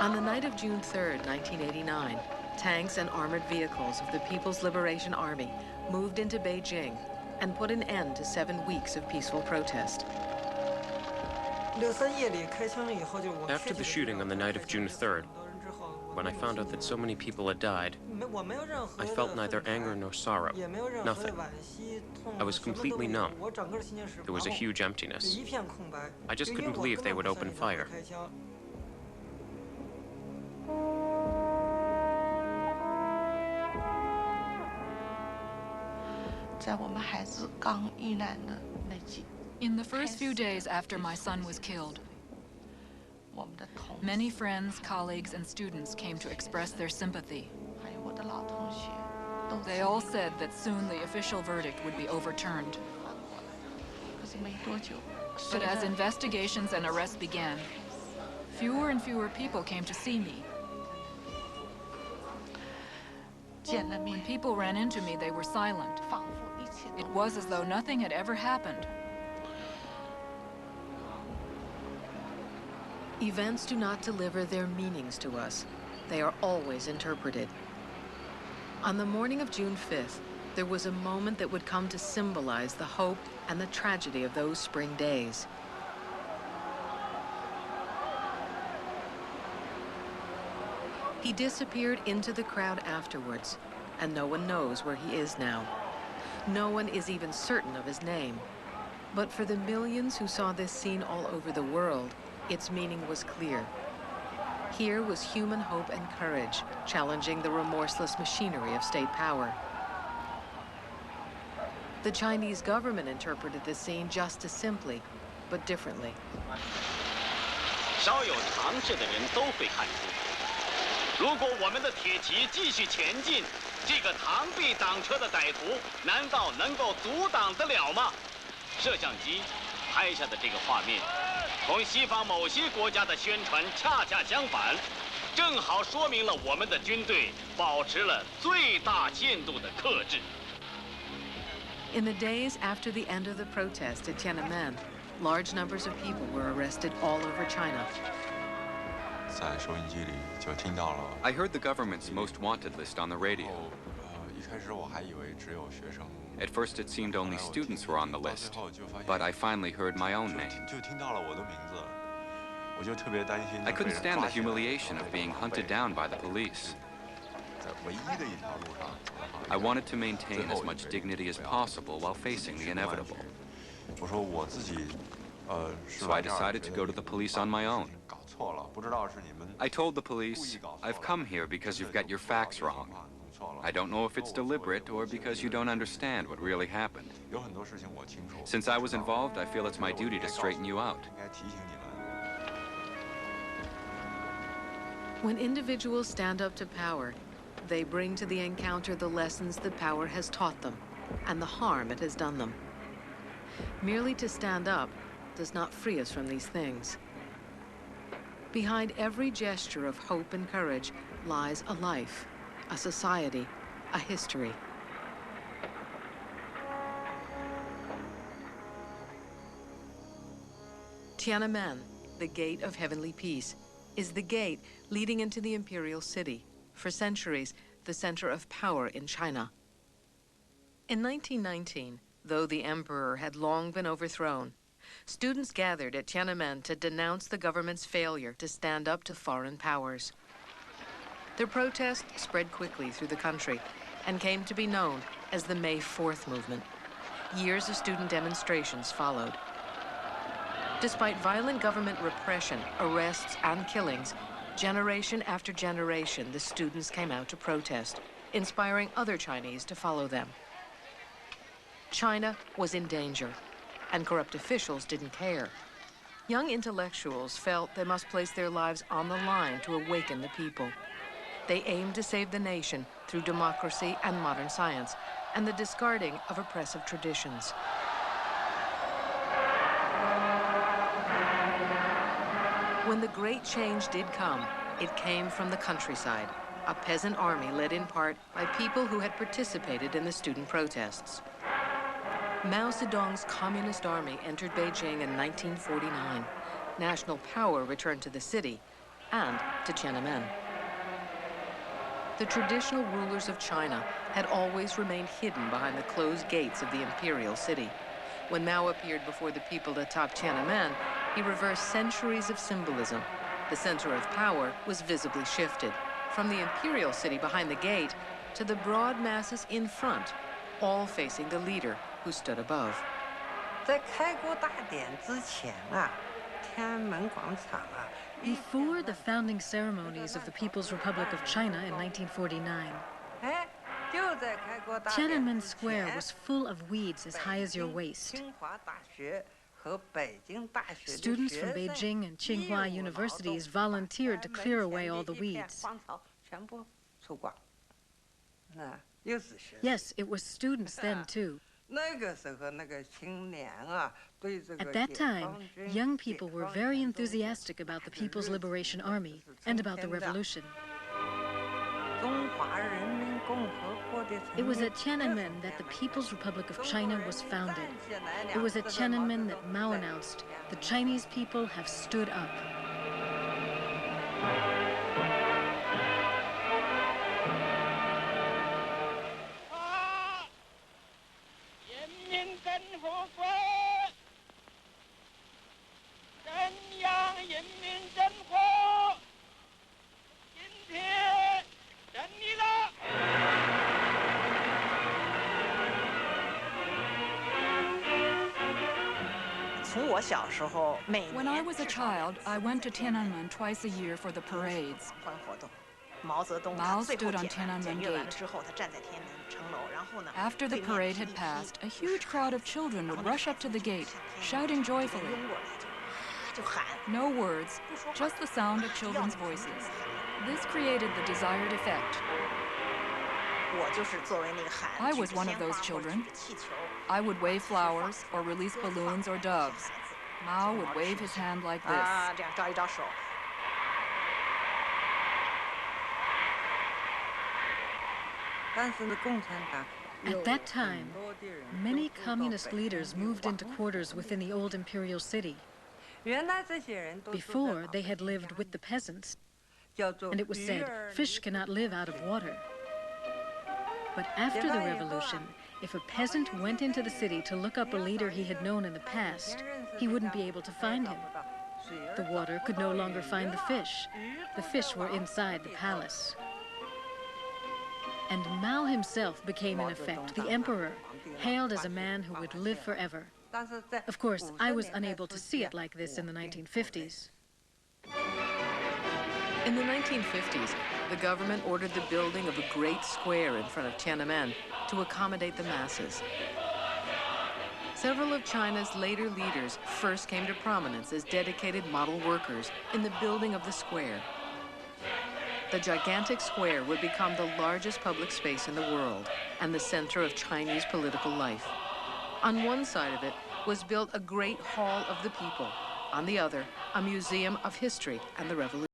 On the night of June 3, 1989, tanks and armored vehicles of the People's Liberation Army moved into Beijing and put an end to 7 weeks of peaceful protest. After the shooting on the night of June 3rd, when I found out that so many people had died, I felt neither anger nor sorrow, nothing. I was completely numb. There was a huge emptiness. I just couldn't believe they would open fire. In the first few days after my son was killed, many friends, colleagues, and students came to express their sympathy. They all said that soon the official verdict would be overturned. But as investigations and arrests began, fewer and fewer people came to see me. When people ran into me, they were silent. It was as though nothing had ever happened. Events do not deliver their meanings to us. They are always interpreted. On the morning of June 5th, there was a moment that would come to symbolize the hope and the tragedy of those spring days. He disappeared into the crowd afterwards, and no one knows where he is now. No one is even certain of his name. But for the millions who saw this scene all over the world, its meaning was clear. Here was human hope and courage, challenging the remorseless machinery of state power. The Chinese government interpreted the scene just as simply, but differently. 少有常识的人都会看出，如果我们的铁骑继续前进，这个螳臂挡车的歹徒难道能够阻挡得了吗？摄像机拍下的这个画面，同西方某些国家的宣传恰恰相反，正好说明了我们的军队保持了最大限度的克制。 In the days after the end of the protest at Tiananmen, large numbers of people were arrested all over China. I heard the government's most wanted list on the radio. At first it seemed only students were on the list, but I finally heard my own name. I couldn't stand the humiliation of being hunted down by the police. I wanted to maintain as much dignity as possible while facing the inevitable. So I decided to go to the police on my own. I told the police, I've come here because you've got your facts wrong. I don't know if it's deliberate or because you don't understand what really happened. Since I was involved, I feel it's my duty to straighten you out. When individuals stand up to power, they bring to the encounter the lessons that power has taught them and the harm it has done them. Merely to stand up does not free us from these things. Behind every gesture of hope and courage lies a life, a society, a history. Tiananmen, the gate of heavenly peace, is the gate leading into the imperial city, for centuries the center of power in China. In 1919, though the emperor had long been overthrown, students gathered at Tiananmen to denounce the government's failure to stand up to foreign powers. Their protest spread quickly through the country and came to be known as the May 4th movement. Years of student demonstrations followed. Despite violent government repression, arrests, and killings, generation after generation, the students came out to protest, inspiring other Chinese to follow them. China was in danger, and corrupt officials didn't care. Young intellectuals felt they must place their lives on the line to awaken the people. They aimed to save the nation through democracy and modern science, and the discarding of oppressive traditions. When the great change did come, it came from the countryside, a peasant army led in part by people who had participated in the student protests. Mao Zedong's communist army entered Beijing in 1949. National power returned to the city, and to Tiananmen. The traditional rulers of China had always remained hidden behind the closed gates of the imperial city. When Mao appeared before the people atop Tiananmen, he reversed centuries of symbolism. The center of power was visibly shifted from the imperial city behind the gate to the broad masses in front, all facing the leader who stood above. 在开国大典之前啊，天安门广场啊。 Before the founding ceremonies of the People's Republic of China in 1949, Tiananmen Square was full of weeds as high as your waist. Students from Beijing and Tsinghua universities volunteered to clear away all the weeds. Yes, it was students then too. At that time, young people were very enthusiastic about the People's Liberation Army and about the revolution. It was at Tiananmen that the People's Republic of China was founded. It was at Tiananmen that Mao announced, "The Chinese people have stood up." When I was a child, I went to Tiananmen twice a year for the parades. Mao stood on Tiananmen Gate. After the parade had passed, a huge crowd of children would rush up to the gate, shouting joyfully. No words, just the sound of children's voices. This created the desired effect. I was one of those children. I would wave flowers or release balloons or doves. Mao would wave his hand like this. At that time, many communist leaders moved into quarters within the old imperial city. Before, they had lived with the peasants, and it was said, fish cannot live out of water. But after the revolution, if a peasant went into the city to look up a leader he had known in the past, he wouldn't be able to find him. The water could no longer find the fish. The fish were inside the palace. And Mao himself became, in effect, the emperor, hailed as a man who would live forever. Of course, I was unable to see it like this in the 1950s. In the 1950s, the government ordered the building of a great square in front of Tiananmen to accommodate the masses. Several of China's later leaders first came to prominence as dedicated model workers in the building of the square. The gigantic square would become the largest public space in the world and the center of Chinese political life. On one side of it was built a great hall of the people. On the other, a museum of history and the revolution.